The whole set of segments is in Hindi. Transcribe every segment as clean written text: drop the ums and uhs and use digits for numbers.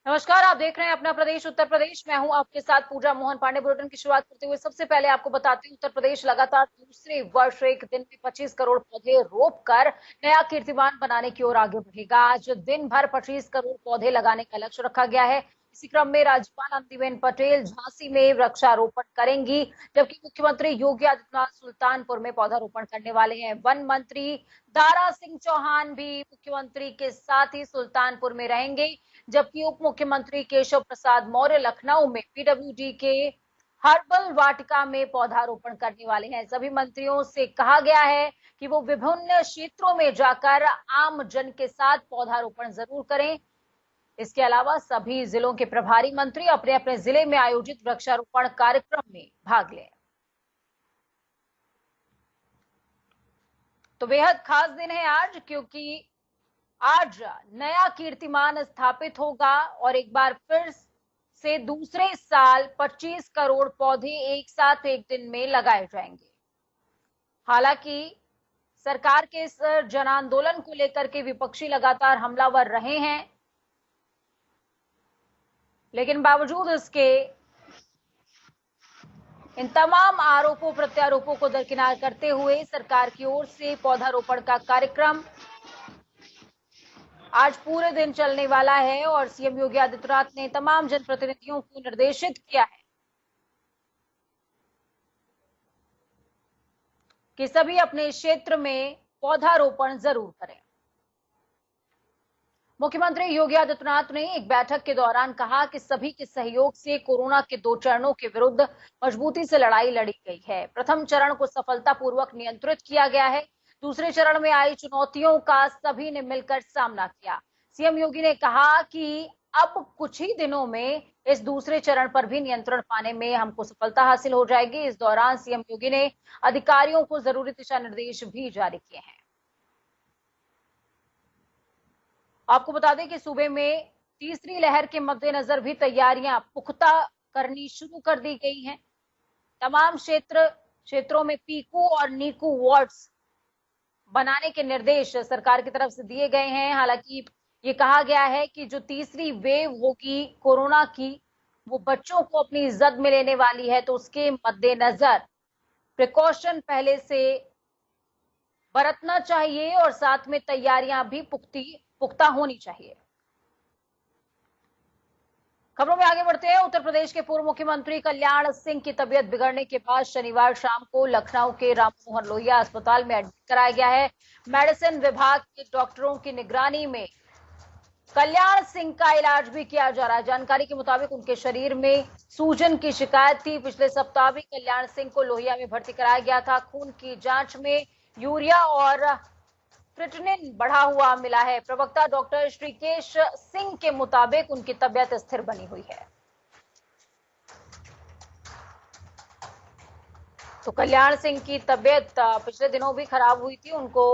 नमस्कार, आप देख रहे हैं अपना प्रदेश उत्तर प्रदेश। मैं हूं आपके साथ पूजा मोहन पांडे। बुलेटिन की शुरुआत करते हुए सबसे पहले आपको बताते हैं, उत्तर प्रदेश लगातार दूसरे वर्ष एक दिन में 25 करोड़ पौधे रोपकर नया कीर्तिमान बनाने की ओर आगे बढ़ेगा। आज दिन भर 25 करोड़ पौधे लगाने का लक्ष्य रखा गया है। इसी क्रम में राज्यपाल आनंदीबेन पटेल झांसी में वृक्षारोपण करेंगी, जबकि मुख्यमंत्री योगी आदित्यनाथ सुल्तानपुर में पौधारोपण करने वाले हैं। वन मंत्री दारा सिंह चौहान भी मुख्यमंत्री के साथ ही सुल्तानपुर में रहेंगे, जबकि उप मुख्यमंत्री केशव प्रसाद मौर्य लखनऊ में पीडब्ल्यूडी के हर्बल वाटिका में पौधारोपण करने वाले हैं। सभी मंत्रियों से कहा गया है कि वो विभिन्न क्षेत्रों में जाकर आम जन के साथ पौधारोपण जरूर करें। इसके अलावा सभी जिलों के प्रभारी मंत्री अपने अपने जिले में आयोजित वृक्षारोपण कार्यक्रम में भाग लें। तो बेहद खास दिन है आज, क्योंकि आज नया कीर्तिमान स्थापित होगा और एक बार फिर से दूसरे साल 25 करोड़ पौधे एक साथ एक दिन में लगाए जाएंगे। हालांकि सरकार के इस जन आंदोलन को लेकर के विपक्षी लगातार हमलावर रहे हैं, लेकिन बावजूद इसके इन तमाम आरोपों प्रत्यारोपों को दरकिनार करते हुए सरकार की ओर से पौधारोपण का कार्यक्रम आज पूरे दिन चलने वाला है और सीएम योगी आदित्यनाथ ने तमाम जनप्रतिनिधियों को निर्देशित किया है कि सभी अपने क्षेत्र में पौधारोपण जरूर करें। मुख्यमंत्री योगी आदित्यनाथ ने एक बैठक के दौरान कहा कि सभी के सहयोग से कोरोना के 2 चरणों के विरुद्ध मजबूती से लड़ाई लड़ी गई है। प्रथम चरण को सफलतापूर्वक नियंत्रित किया गया है। दूसरे चरण में आई चुनौतियों का सभी ने मिलकर सामना किया। सीएम योगी ने कहा कि अब कुछ ही दिनों में इस दूसरे चरण पर भी नियंत्रण पाने में हमको सफलता हासिल हो जाएगी। इस दौरान सीएम योगी ने अधिकारियों को जरूरी दिशा निर्देश भी जारी किए हैं। आपको बता दें कि सूबे में तीसरी लहर के मद्देनजर भी तैयारियां पुख्ता करनी शुरू कर दी गई हैं। तमाम क्षेत्रों में पीकू और नीकू वार्ड्स बनाने के निर्देश सरकार की तरफ से दिए गए हैं। हालांकि ये कहा गया है कि जो तीसरी वेव होगी कोरोना की, वो बच्चों को अपनी जद में लेने वाली है, तो उसके मद्देनजर प्रिकॉशन पहले से बरतना चाहिए और साथ में तैयारियां भी पुख्ता होनी चाहिए। खबरों में आगे बढ़ते हैं। उत्तर प्रदेश के पूर्व मुख्यमंत्री कल्याण सिंह की तबीयत बिगड़ने के बाद शनिवार शाम को लखनऊ के राम मनोहर लोहिया अस्पताल में एडमिट कराया गया है। मेडिसिन विभाग के डॉक्टरों की निगरानी में कल्याण सिंह का इलाज भी किया जा रहा है। जानकारी के मुताबिक उनके शरीर में सूजन की शिकायत थी। पिछले सप्ताह भी कल्याण सिंह को लोहिया में भर्ती कराया गया था। खून की जांच में यूरिया और क्रिएटिनिन बढ़ा हुआ मिला है। प्रवक्ता डॉक्टर श्रीकेश सिंह के मुताबिक उनकी तबीयत स्थिर बनी हुई है। तो कल्याण सिंह की तबीयत पिछले दिनों भी खराब हुई थी। उनको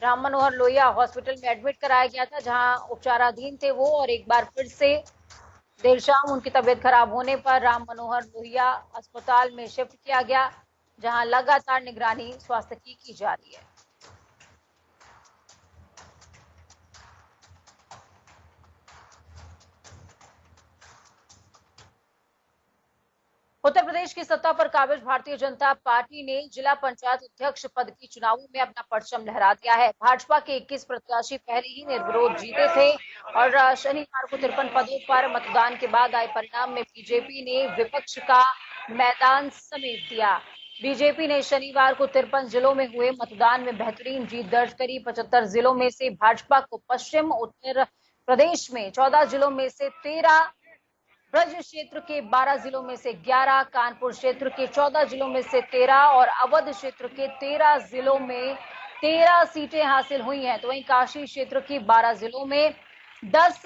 राम मनोहर लोहिया हॉस्पिटल में एडमिट कराया गया था, जहां उपचाराधीन थे वो, और एक बार फिर से देर शाम उनकी तबीयत खराब होने पर राम मनोहर लोहिया अस्पताल में शिफ्ट किया गया, जहां लगातार निगरानी स्वास्थ्य की जा रही है। उत्तर प्रदेश की सत्ता पर काबिज भारतीय जनता पार्टी ने जिला पंचायत अध्यक्ष पद की चुनावों में अपना परचम लहरा दिया है। भाजपा के 21 प्रत्याशी पहले ही निर्विरोध जीते थे और शनिवार को 53 पदों पर मतदान के बाद आए परिणाम में बीजेपी ने विपक्ष का मैदान समेट दिया। बीजेपी ने शनिवार को 53 जिलों में हुए मतदान में बेहतरीन जीत दर्ज करी। 75 जिलों में से भाजपा को पश्चिम उत्तर प्रदेश में 14 जिलों में से 13, ब्रज क्षेत्र के 12 जिलों में से 11, कानपुर क्षेत्र के 14 जिलों में से 13 और अवध क्षेत्र के 13 जिलों में 13 सीटें हासिल हुई हैं। तो वहीं काशी क्षेत्र की 12 जिलों में 10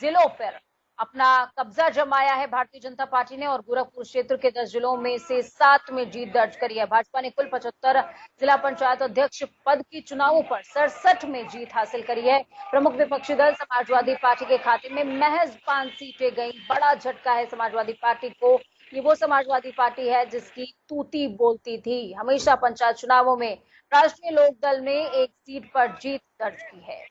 जिलों पर अपना कब्जा जमाया है भारतीय जनता पार्टी ने और गोरखपुर क्षेत्र के 10 जिलों में से 7 में जीत दर्ज करी है। भाजपा ने कुल 75 जिला पंचायत अध्यक्ष पद की चुनावों पर 67 में जीत हासिल करी है। प्रमुख विपक्षी दल समाजवादी पार्टी के खाते में महज 5 सीटें गई। बड़ा झटका है समाजवादी पार्टी को। ये वो समाजवादी पार्टी है जिसकी तूती बोलती थी। हमेशा पंचायत चुनावों में राष्ट्रीय लोक दल ने 1 सीट पर जीत दर्ज की है।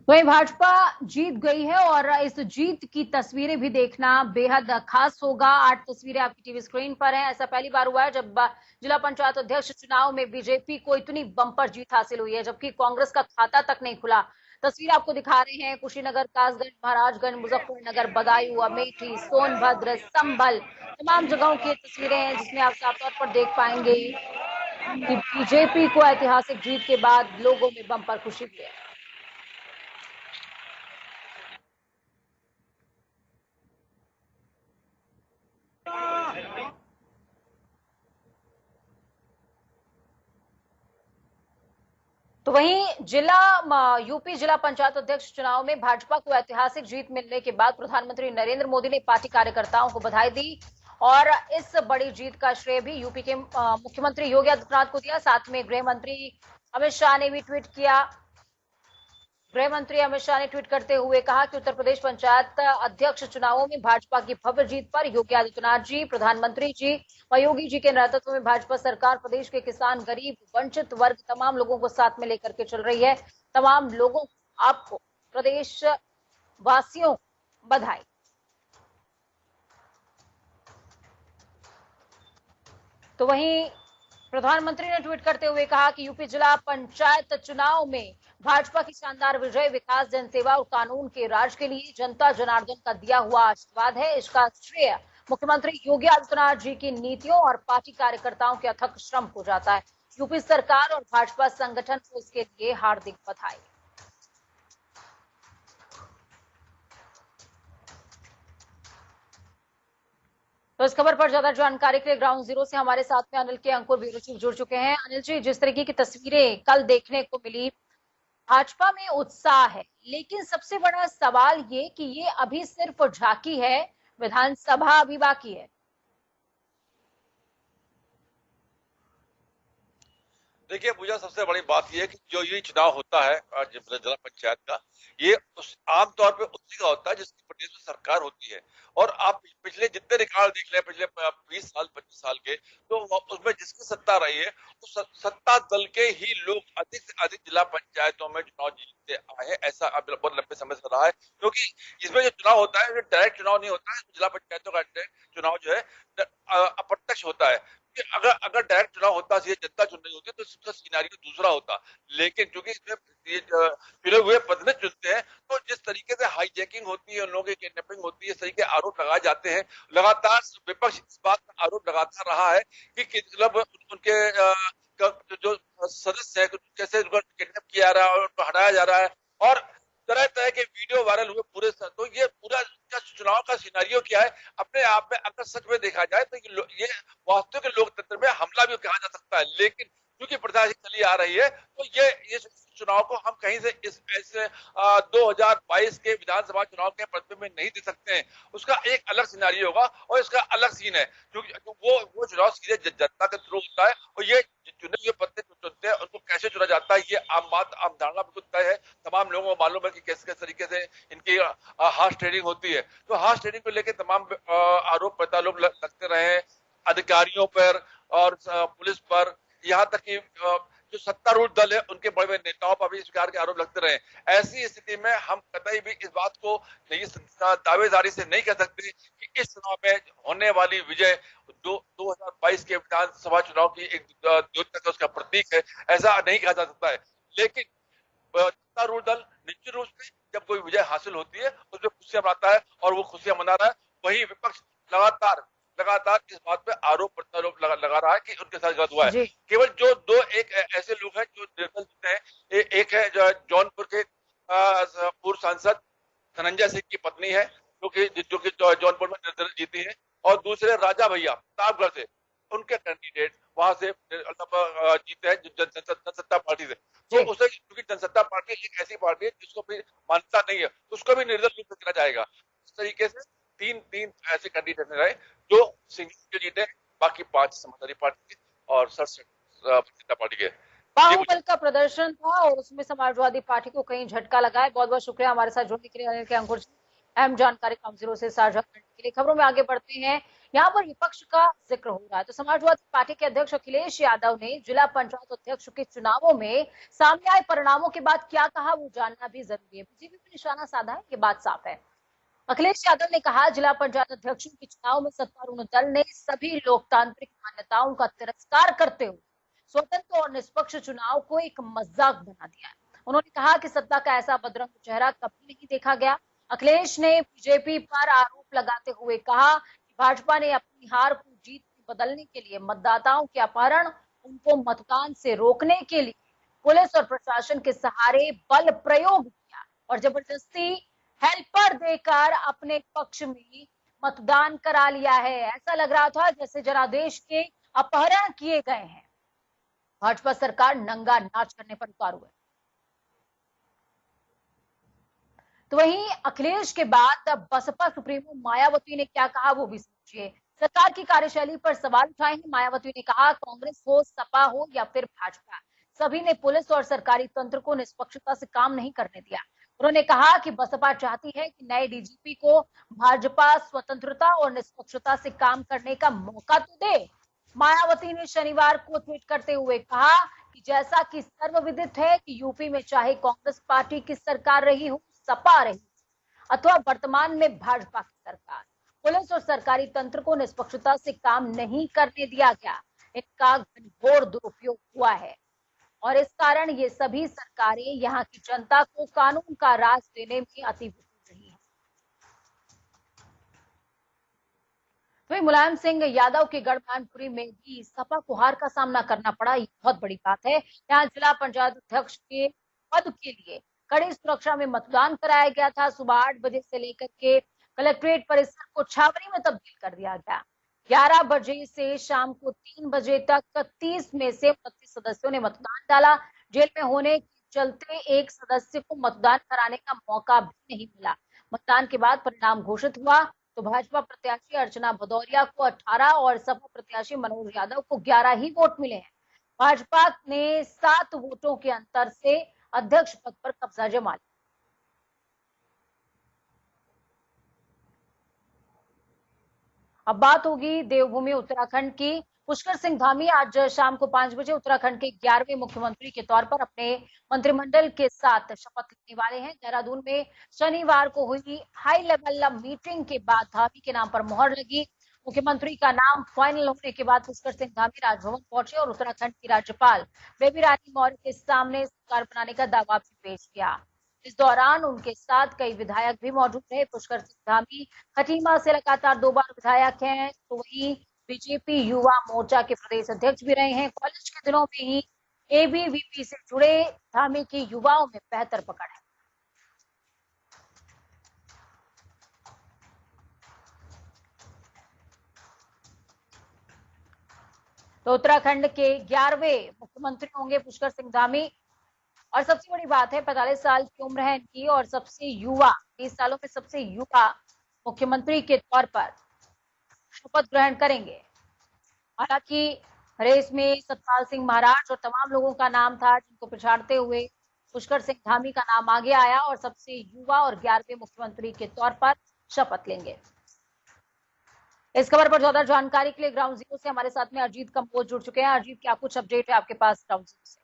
वहीं भाजपा जीत गई है और इस जीत की तस्वीरें भी देखना बेहद खास होगा। 8 तस्वीरें आपकी टीवी स्क्रीन पर हैं। ऐसा पहली बार हुआ है जब जिला पंचायत अध्यक्ष चुनाव में बीजेपी को इतनी बम्पर जीत हासिल हुई है, जबकि कांग्रेस का खाता तक नहीं खुला। तस्वीर आपको दिखा रहे हैं कुशीनगर, कासगंज, महाराजगंज, मुजफ्फरनगर, बदायूं, अमेठी, सोनभद्र, संभल, तमाम जगहों की तस्वीरें हैं, जिसमें आप साफ तौर पर देख पाएंगे कि बीजेपी को ऐतिहासिक जीत के बाद लोगों में बम्पर खुशी हुई है। तो वहीं यूपी जिला पंचायत अध्यक्ष चुनाव में भाजपा को ऐतिहासिक जीत मिलने के बाद प्रधानमंत्री नरेंद्र मोदी ने पार्टी कार्यकर्ताओं को बधाई दी और इस बड़ी जीत का श्रेय भी यूपी के मुख्यमंत्री योगी आदित्यनाथ को दिया। साथ में गृह मंत्री अमित शाह ने भी ट्वीट किया। गृह मंत्री अमित शाह ने ट्वीट करते हुए कहा कि उत्तर प्रदेश पंचायत अध्यक्ष चुनावों में भाजपा की भव्य जीत पर योगी आदित्यनाथ जी, प्रधानमंत्री जी व योगी जी के नेतृत्व में भाजपा सरकार प्रदेश के किसान, गरीब, वंचित वर्ग, तमाम लोगों को साथ में लेकर के चल रही है। तमाम लोगों, आपको, प्रदेश वासियों बधाई। तो वहीं प्रधानमंत्री ने ट्वीट करते हुए कहा कि यूपी जिला पंचायत चुनाव में भाजपा की शानदार विजय विकास, जनसेवा और कानून के राज के लिए जनता जनार्दन का दिया हुआ आशीर्वाद है। इसका श्रेय मुख्यमंत्री योगी आदित्यनाथ जी की नीतियों और पार्टी कार्यकर्ताओं के अथक श्रम को जाता है। यूपी सरकार और भाजपा संगठन को इसके लिए हार्दिक बधाई। तो इस खबर पर ज्यादा जानकारी के लिए ग्राउंड जीरो से हमारे साथ में अनिल के अंकुर ब्यूरो चीफ जुड़ चुके हैं। अनिल जी, जिस तरीके की तस्वीरें कल देखने को मिली, भाजपा में उत्साह है, लेकिन सबसे बड़ा सवाल ये कि ये अभी सिर्फ झांकी है, विधानसभा अभी बाकी है। देखिए, मुझे सबसे बड़ी बात यह है कि जो ये चुनाव होता है जिला पंचायत का, ये आमतौर पे उसी का होता है जिसकी प्रदेश में सरकार होती है। और आप पिछले जितने रिकॉर्ड देख लें, पिछले 20 साल 25 साल के, तो उसमें जिसकी सत्ता रही है, तो सत्ता दल के ही लोग अधिक से अधिक जिला पंचायतों में चुनाव जीतते आए हैं। ऐसा अब बहुत लंबे समय से रहा है, क्योंकि इसमें जो चुनाव होता है, डायरेक्ट चुनाव नहीं होता है। जिला पंचायतों का चुनाव जो है अप्रत्यक्ष होता है। अगर डायरेक्ट चुनाव होता, सीधे जनता चुन रही होती, तो इसका सिनेरियो दूसरा होता। लेकिन क्योंकि इसमें चुने हुए प्रतिनिधि चुनते हैं, तो जिस तरीके से हाईजैकिंग होती है, उन लोगों की किडनैपिंग होती है, इस तरीके आरोप लगाए जाते हैं। लगातार विपक्ष इस बात का आरोप लगाता रहा है कि मतलब उनके जो सदस्य है, कैसे किडनैप किया जा रहा है और उनको हटाया जा रहा है, और तरह तरह के वीडियो वायरल हुए पूरे। तो ये पूरा चुनाव का सिनेरियो क्या है, अपने आप में अगर सच में देखा जाए तो ये वास्तविक लोकतंत्र में हमला भी कहा जा सकता है। लेकिन क्योंकि प्रथा चली आ रही है, तो ये चुनाव को हम कहीं से इस ऐसे 2022 के विधानसभा चुनाव के प्रतिबिंब में नहीं दे सकते हैं। उसका एक अलग सिनेरियो होगा और इसका अलग सीन है, क्योंकि वो चुनाव सीधे जनता के थ्रू होता है। और ये चुने हुए प्रतिनिधि चुनते हैं, उनको कैसे चुना जाता है, ये आम धारणा बिल्कुल तय है। तमाम लोगों को मालूम है कि किस तरीके से इनकी हार्स ट्रेडिंग होती है। तो हार्स ट्रेडिंग को लेकर तमाम आरोप प्रत्यारोप लगते रहे अधिकारियों पर और पुलिस पर, यहाँ तक कि जो सत्तारूढ़ दल है उनके बड़े बड़े नेताओं पर भी इस प्रकार के आरोप लगते रहे। ऐसी स्थिति में हम कतई भी इस बात को दावेदारी से नहीं कह सकते कि इस चुनाव में होने वाली विजय 2022 के विधानसभा चुनाव की एक द्योतक उसका प्रतीक है, ऐसा नहीं कहा जा सकता है। लेकिन सत्तारूढ़ दल निश्चित रूप से जब कोई विजय हासिल होती है, उसमें खुशियां मनाता है और वो खुशियां मना रहा है। वही विपक्ष लगातार इस बात पे आरोप प्रत्यारोप लगा रहा है कि उनके साथ गलत हुआ है। केवल जो एक ऐसे लोग हैं जो निर्दल जीते हैं, एक है जौनपुर के पूर्व सांसद धनंजय सिंह की पत्नी है, जो कि जौनपुर में निर्दल जीती है, और दूसरे राजा भैया प्रतापगढ़ से, उनके कैंडिडेट वहां से जीते हैं जनसत्ता पार्टी से। तो उसे, क्योंकि जनसत्ता पार्टी एक ऐसी पार्टी है जिसको भी मान्यता नहीं है, उसको भी निर्दल रूप से चुना जाएगा। इस तरीके से तीन ऐसे कैंडिडेट रहे जो सिंगल जीते, बाकी 5 समाजवादी पार्टी के और 67 जनता पार्टी के। बाहुबल का प्रदर्शन था और उसमें समाजवादी पार्टी को कहीं झटका लगा है। बहुत बहुत शुक्रिया हमारे साथ जुड़ने के लिए अनिल के अंकुर जी, अहम जानकारी ग्राउंड जीरो से साझा करने के लिए। खबरों में आगे बढ़ते हैं। यहाँ पर विपक्ष का जिक्र हो रहा है। तो समाजवादी पार्टी के अध्यक्ष अखिलेश यादव ने जिला पंचायत अध्यक्ष के चुनावों में सामने आए परिणामों के बाद क्या कहा, वो जानना भी जरूरी है। बीजेपी पर निशाना साधा है, ये बात साफ है। अखिलेश यादव ने कहा, जिला पंचायत अध्यक्षों के चुनाव में सत्तारूढ़ दल ने सभी लोकतांत्रिक मान्यताओं का तिरस्कार करते हुए स्वतंत्र और निष्पक्ष चुनाव को एक मजाक बना दिया है। उन्होंने कहा कि सत्ता का ऐसा बदरंग चेहरा कभी नहीं देखा गया। अखिलेश ने बीजेपी पर आरोप लगाते हुए कहा कि भाजपा ने अपनी हार को जीत में बदलने के लिए मतदाताओं के अपहरण, उनको मतदान से रोकने के लिए पुलिस और प्रशासन के सहारे बल प्रयोग किया और जबरदस्ती हेल्पर देकर अपने पक्ष में मतदान करा लिया है। ऐसा लग रहा था जैसे जनादेश के अपहरण किए गए हैं। भाजपा सरकार नंगा नाच करने पर उतारू है। तो वहीं अखिलेश के बाद बसपा सुप्रीमो मायावती ने क्या कहा, वो भी समझिए। सरकार की कार्यशैली पर सवाल उठाए हैं मायावती ने कहा, कांग्रेस हो, सपा हो या फिर भाजपा, सभी ने पुलिस और सरकारी तंत्र को निष्पक्षता से काम नहीं करने दिया। उन्होंने कहा कि बसपा चाहती है कि नए डीजीपी को भाजपा स्वतंत्रता और निष्पक्षता से काम करने का मौका तो दे। मायावती ने शनिवार को ट्वीट करते हुए कहा कि जैसा कि सर्वविदित है कि यूपी में चाहे कांग्रेस पार्टी की सरकार रही हो, सपा रही अथवा वर्तमान में भाजपा की सरकार, पुलिस और सरकारी तंत्र को निष्पक्षता से काम नहीं करने दिया गया। इनका घनघोर दुरुपयोग हुआ है और इस कारण ये सभी सरकारें यहाँ की जनता को कानून का राज देने में अति विफल रही हैं। वहीं मुलायम सिंह यादव के गढ़ मैनपुरी में भी सपा को हार का सामना करना पड़ा, ये बहुत बड़ी बात है। यहाँ जिला पंचायत अध्यक्ष के पद के लिए कड़ी सुरक्षा में मतदान कराया गया था। सुबह 8 बजे से लेकर के कलेक्ट्रेट परिसर को छावनी में तब्दील कर दिया गया। 11 बजे से शाम को 3 बजे तक 30 में से 29 सदस्यों ने मतदान डाला। जेल में होने के चलते एक सदस्य को मतदान कराने का मौका भी नहीं मिला। मतदान के बाद परिणाम घोषित हुआ तो भाजपा प्रत्याशी अर्चना भदौरिया को 18 और सपा प्रत्याशी मनोज यादव को 11 ही वोट मिले हैं। भाजपा ने 7 वोटों के अंतर से अध्यक्ष पद पर कब्जा जमा लिया। अब बात होगी देवभूमि उत्तराखंड की। पुष्कर सिंह धामी आज शाम को 5 बजे उत्तराखंड के 11वें मुख्यमंत्री के तौर पर अपने मंत्रिमंडल के साथ शपथ लेने वाले हैं। देहरादून में शनिवार को हुई हाई लेवल मीटिंग के बाद धामी के नाम पर मोहर लगी। मुख्यमंत्री का नाम फाइनल होने के बाद पुष्कर सिंह धामी राजभवन पहुंचे और उत्तराखंड की राज्यपाल बेबी रानी मौर्य के सामने सरकार बनाने का दावा भी पेश किया। इस दौरान उनके साथ कई विधायक भी मौजूद रहे। पुष्कर सिंह धामी खटीमा से लगातार 2 बार विधायक हैं, तो वहीं बीजेपी युवा मोर्चा के प्रदेश अध्यक्ष भी रहे हैं। कॉलेज के दिनों में ही एबीवीपी से जुड़े धामी की युवाओं में बेहतर पकड़ है। तो उत्तराखंड के 11वें मुख्यमंत्री होंगे पुष्कर सिंह धामी और सबसे बड़ी बात है 45 साल की उम्र है इनकी और सबसे युवा 20 सालों में सबसे युवा मुख्यमंत्री के तौर पर शपथ ग्रहण करेंगे। हालांकि रेस में सतपाल सिंह महाराज और तमाम लोगों का नाम था, जिनको पिछाड़ते हुए पुष्कर सिंह धामी का नाम आगे आया और सबसे युवा और 11वें मुख्यमंत्री के तौर पर शपथ लेंगे। इस खबर पर ज्यादा जानकारी के लिए ग्राउंड जीरो से हमारे साथ में अजीत कंबोज जुड़ चुके हैं। अजीत, क्या कुछ अपडेट है आपके पास ग्राउंड जीरो से?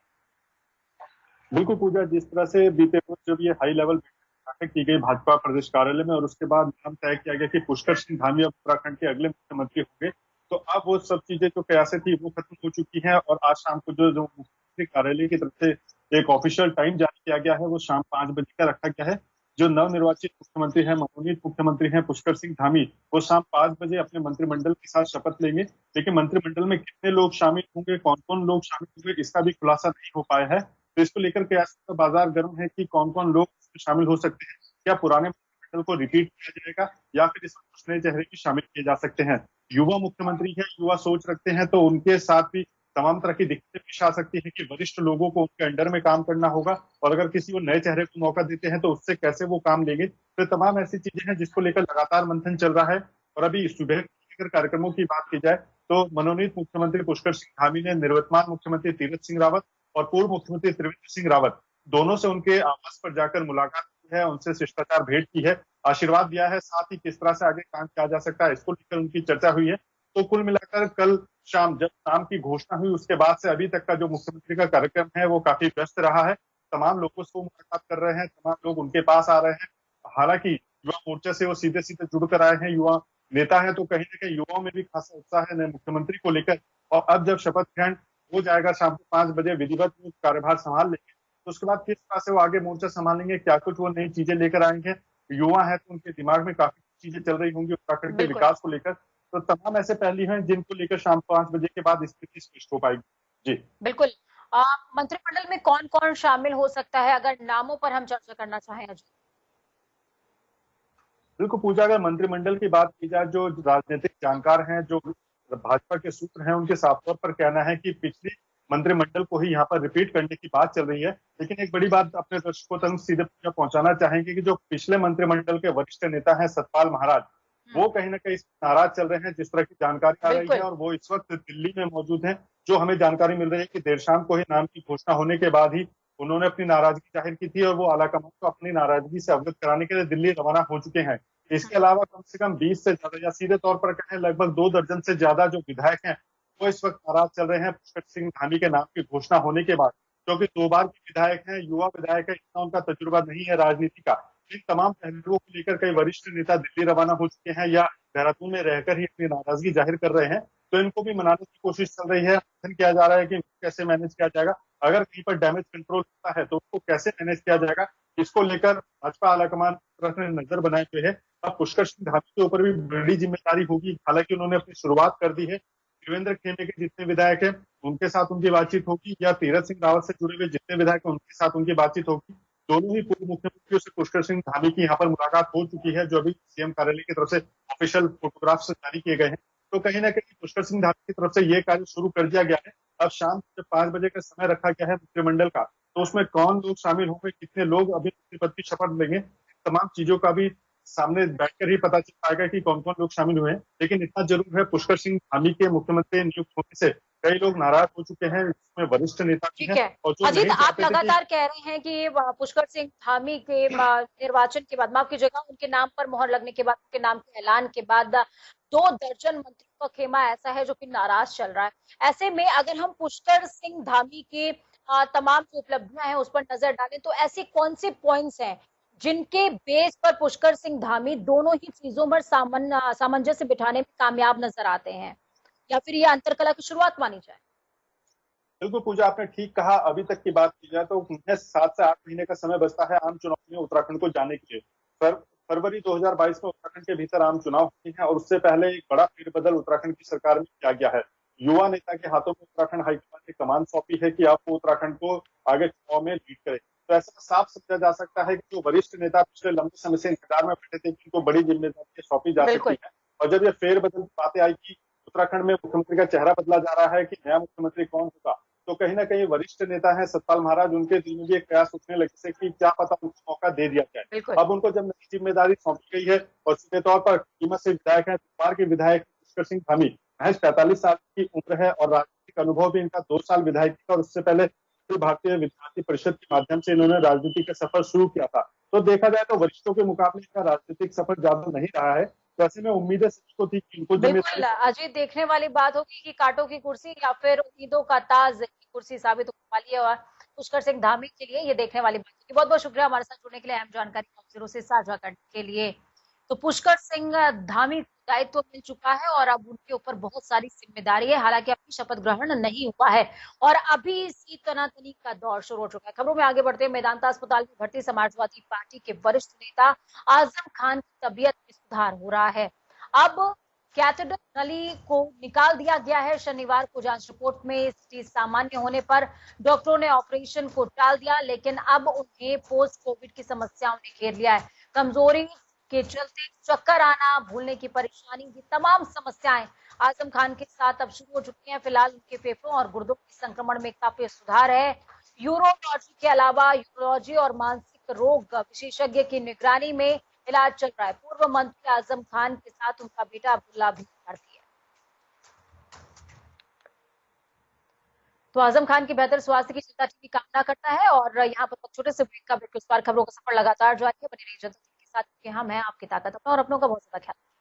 बिल्कुल पूजा, जिस तरह से बीते रोज जब ये हाई लेवल बैठक की गई भाजपा प्रदेश कार्यालय में और उसके बाद नाम तय किया गया कि पुष्कर सिंह धामी अब उत्तराखंड के अगले मुख्यमंत्री होंगे, तो अब वो सब चीजें जो कयासें थी वो खत्म हो चुकी हैं और आज शाम को जो मुख्यमंत्री कार्यालय की तरफ से एक ऑफिशियल टाइम जारी किया गया है वो शाम 5 बजे का रखा गया है। जो नवनिर्वाचित मुख्यमंत्री है, मनोनीत मुख्यमंत्री है पुष्कर सिंह धामी, वो शाम 5 बजे अपने मंत्रिमंडल के साथ शपथ लेंगे। लेकिन मंत्रिमंडल में कितने लोग शामिल होंगे, कौन कौन लोग शामिल होंगे, इसका भी खुलासा नहीं हो पाया है। तो इसको लेकर कयास का बाजार गर्म है कि कौन कौन लोग शामिल हो सकते हैं। क्या पुराने मंत्रिमंडल को रिपीट किया जाएगा या फिर इसमें कुछ नए चेहरे भी शामिल किए जा सकते हैं। युवा मुख्यमंत्री है, युवा सोच रखते हैं, तो उनके साथ भी तमाम तरह की दिक्कतें पेश आ सकती है कि वरिष्ठ लोगों को उनके अंडर में काम करना होगा और अगर किसी को नए चेहरे को मौका देते हैं तो उससे कैसे वो काम लेंगे। तो तमाम ऐसी चीजें हैं जिसको लेकर लगातार मंथन चल रहा है। और अभी सुबह अगर कार्यक्रमों की बात की जाए तो मनोनीत मुख्यमंत्री पुष्कर सिंह धामी ने निवर्तमान मुख्यमंत्री तीरथ सिंह रावत और पूर्व मुख्यमंत्री त्रिवेंद्र सिंह रावत दोनों से उनके आवास पर जाकर मुलाकात की है, उनसे शिष्टाचार भेंट की है, आशीर्वाद दिया है, साथ ही किस तरह से आगे काम किया जा सकता है इसको लेकर उनकी चर्चा हुई है। तो कुल मिलाकर कल शाम जब नाम की घोषणा हुई उसके बाद से अभी तक का जो मुख्यमंत्री का कार्यक्रम है वो काफी व्यस्त रहा है। तमाम लोगों से वो मुलाकात कर रहे हैं, तमाम लोग उनके पास आ रहे हैं। हालांकि युवा मोर्चा से वो सीधे सीधे जुड़ कर आए हैं, युवा नेता है, तो कहीं ना कहीं युवाओं में भी खासा उत्साह है नए मुख्यमंत्री को लेकर। और अब जब शपथ ग्रहण हो जाएगा शाम को 5 बजे विधिवत कार्यभार संभाल लेंगे, तो उसके बाद किस तरह से वो आगे मोर्चा संभालेंगे, क्या कुछ वो नई चीजें लेकर आएंगे। युवा है तो उनके दिमाग में काफी चीजें चल रही होंगी उत्तराखंड के विकास को लेकर। तो तमाम ऐसे पहलू हैं जिनको लेकर शाम 5 बजे के बाद स्थिति स्पष्ट हो पाएगी। जी बिल्कुल। मंत्रिमंडल में कौन कौन शामिल हो सकता है, अगर नामों पर हम चर्चा करना चाहें अजय? बिल्कुल पूजा, अगर मंत्रिमंडल की बात की जाए, जो राजनीतिक जानकार हैं, जो भाजपा के सूत्र हैं, उनके साफ तौर पर कहना है कि पिछली मंत्रिमंडल को ही यहाँ पर रिपीट करने की बात चल रही है। लेकिन एक बड़ी बात अपने दर्शकों तक सीधे पहुंचाना चाहेंगे कि जो पिछले मंत्रिमंडल के वरिष्ठ नेता हैं सतपाल महाराज, वो कहीं ना कहीं नाराज चल रहे हैं जिस तरह की जानकारी आ रही है, और वो इस वक्त दिल्ली में मौजूद हैं। जो हमें जानकारी मिल रही है कि देर शाम को ही नाम की घोषणा होने के बाद ही उन्होंने अपनी नाराजगी जाहिर की थी, और वो आलाकमान को अपनी नाराजगी से अवगत कराने के लिए दिल्ली रवाना हो चुके हैं। इसके अलावा कम से कम 20 से ज्यादा, या सीधे तौर पर कहें लगभग 2 दर्जन से ज्यादा जो विधायक हैं वो इस वक्त नाराज चल रहे हैं पुष्कर सिंह धामी के नाम की घोषणा होने के बाद, क्योंकि 2 बार के विधायक हैं, युवा विधायक है, इतना उनका तजुर्बा नहीं है राजनीति का। इन तमाम पहलुओं को लेकर कई वरिष्ठ नेता दिल्ली रवाना हो चुके हैं या देहरादून में रहकर ही अपनी नाराजगी जाहिर कर रहे हैं। तो इनको भी मनाने की कोशिश चल रही है, किया जा रहा है कि कैसे मैनेज किया जाएगा, अगर कहीं पर डैमेज कंट्रोल होता है तो उसको कैसे मैनेज किया जाएगा। इसको लेकर भाजपा आलाकमान ने नजर बनाए हुए है। अब पुष्कर सिंह धामी के ऊपर भी बड़ी जिम्मेदारी होगी। हालांकि उन्होंने अपनी शुरुआत कर दी है, देवेंद्र खेमे के जितने विधायक हैं उनके साथ उनकी बातचीत होगी, या तीरथ सिंह रावत से जुड़े हुए जितने विधायक हैं उनके साथ उनकी बातचीत होगी। दोनों ही पूर्व मुख्यमंत्रियों से पुष्कर सिंह धामी की यहाँ पर मुलाकात हो चुकी है, जो अभी सीएम कार्यालय की तरफ से ऑफिशियल फोटोग्राफ्स जारी किए गए हैं। तो कहीं ना कहीं पुष्कर सिंह धामी की तरफ से ये कार्य शुरू कर दिया गया है। अब शाम जब 5 बजे का समय रखा गया है मंत्रिमंडल का, तो उसमें कौन लोग शामिल होंगे, कितने लोग अभी पद की शपथ लेंगे, तमाम चीजों का भी सामने बैठकर ही पता चल पाएगा कि कौन कौन लोग शामिल हुए हैं। लेकिन इतना जरूर है, पुष्कर सिंह धामी के मुख्यमंत्री नियुक्त होने से कई लोग नाराज हो चुके हैं, इसमें वरिष्ठ नेता भी हैं। और जो अजीत, आप लगातार कह रहे हैं कि पुष्कर सिंह धामी के निर्वाचन के बाद, माफ कीजिएगा, उनके नाम पर मोहर लगने के बाद, उनके नाम के ऐलान के बाद 2 दर्जन मंत्रियों का खेमा ऐसा है जो कि नाराज चल रहा है। ऐसे में अगर हम पुष्कर सिंह धामी के तमाम जो उपलब्धियां हैं उस पर नजर डालें, तो ऐसे कौन से पॉइंट्स हैं जिनके बेस पर पुष्कर सिंह धामी दोनों ही चीजों पर सामंजस्य बिठाने में कामयाब नजर आते हैं, या फिर ये अंतरकला की शुरुआत मानी जाए? बिल्कुल पूजा, आपने ठीक कहा। अभी तक की बात की जाए तो उन्हें 7 से 8 महीने का समय बचता है आम चुनाव में उत्तराखंड को जाने के लिए। फरवरी 2022 में उत्तराखंड के भीतर आम चुनाव होते हैं, और उससे पहले एक बड़ा फेरबदल उत्तराखंड की सरकार में किया गया है। युवा नेता के हाथों में उत्तराखंड हाईकमान ने कमान सौंपी है कि आपको उत्तराखंड को आगे चुनाव में लीड करे। तो ऐसा साफ समझा जा सकता है कि जो वरिष्ठ नेता पिछले लंबे समय से इंतजार में बैठे थे, जिनको बड़ी जिम्मेदारी सौंपी जा सकती है, और जब ये फेरबदल बातें आई कि उत्तराखंड में मुख्यमंत्री का चेहरा बदला जा रहा है कि नया मुख्यमंत्री कौन होगा, तो कहीं ना कहीं वरिष्ठ नेता है सतपाल महाराज, उनके दिल में भी एक प्रयास उठने लगे से कि क्या पता उनको मौका दे दिया जाए। अब उनको जब नई जिम्मेदारी सौंपी गई है, और सीधे तौर पर कीमत से विधायक है, के विधायक पुष्कर सिंह धामी महज 45 साल की उम्र है, और राजनीतिक अनुभव भी इनका 2 साल विधायक का, और उससे पहले भारतीय विद्यार्थी परिषद के माध्यम से इन्होंने राजनीति का सफर शुरू किया था। तो देखा जाए तो वरिष्ठों के मुकाबले इनका राजनीतिक सफर ज्यादा नहीं रहा है। वैसे में उम्मीदें सबको थी कि इनको बिल्कुल अजीत, देखने वाली बात होगी कि कांटों की कुर्सी या फिर उम्मीदों का ताज की कुर्सी साबित होने वाली है। और पुष्कर सिंह धामी के लिए ये देखने वाली बात होगी। बहुत बहुत शुक्रिया हमारे साथ जुड़ने के लिए, अहम जानकारी आप जरूर से साझा करने के लिए। तो पुष्कर सिंह धामी को दायित्व मिल चुका है और अब उनके ऊपर बहुत सारी जिम्मेदारी है। हालांकि अभी शपथ ग्रहण नहीं हुआ है और अभी इसी तनातनी का दौर शुरू हो चुका है। खबरों में आगे बढ़ते हैं, मेदांता अस्पताल में भर्ती समाजवादी पार्टी के वरिष्ठ नेता आजम खान की तबीयत में सुधार हो रहा है। अब कैथेटर नली को निकाल दिया गया है। शनिवार को जांच रिपोर्ट में स्थिति सामान्य होने पर डॉक्टरों ने ऑपरेशन को टाल दिया, लेकिन अब उन्हें पोस्ट कोविड की समस्याओं ने घेर लिया है। कमजोरी के चलते चक्कर आना, भूलने की परेशानी, ये तमाम समस्याएं आजम खान के साथ अब शुरू हो चुकी हैं। फिलहाल उनके फेफड़ों और गुर्दों के संक्रमण में काफी सुधार है। यूरोलॉजी के अलावा यूरोलॉजी और मानसिक रोग विशेषज्ञ की निगरानी में इलाज चल रहा है। पूर्व मंत्री आजम खान के साथ उनका बेटा अब्दुल्ला भी भर्ती है। तो आजम खान की बेहतर स्वास्थ्य की जनता टीवी कामना करता है। और यहाँ पर छोटे से ब्रेक का ब्रेक, इस बार खबरों का सफर लगातार जारी है। बने रहिए जनता टीवी के साथ, क्योंकि हम हैं आपकी ताकत। अपना और अपनों का बहुत ज्यादा ख्याल।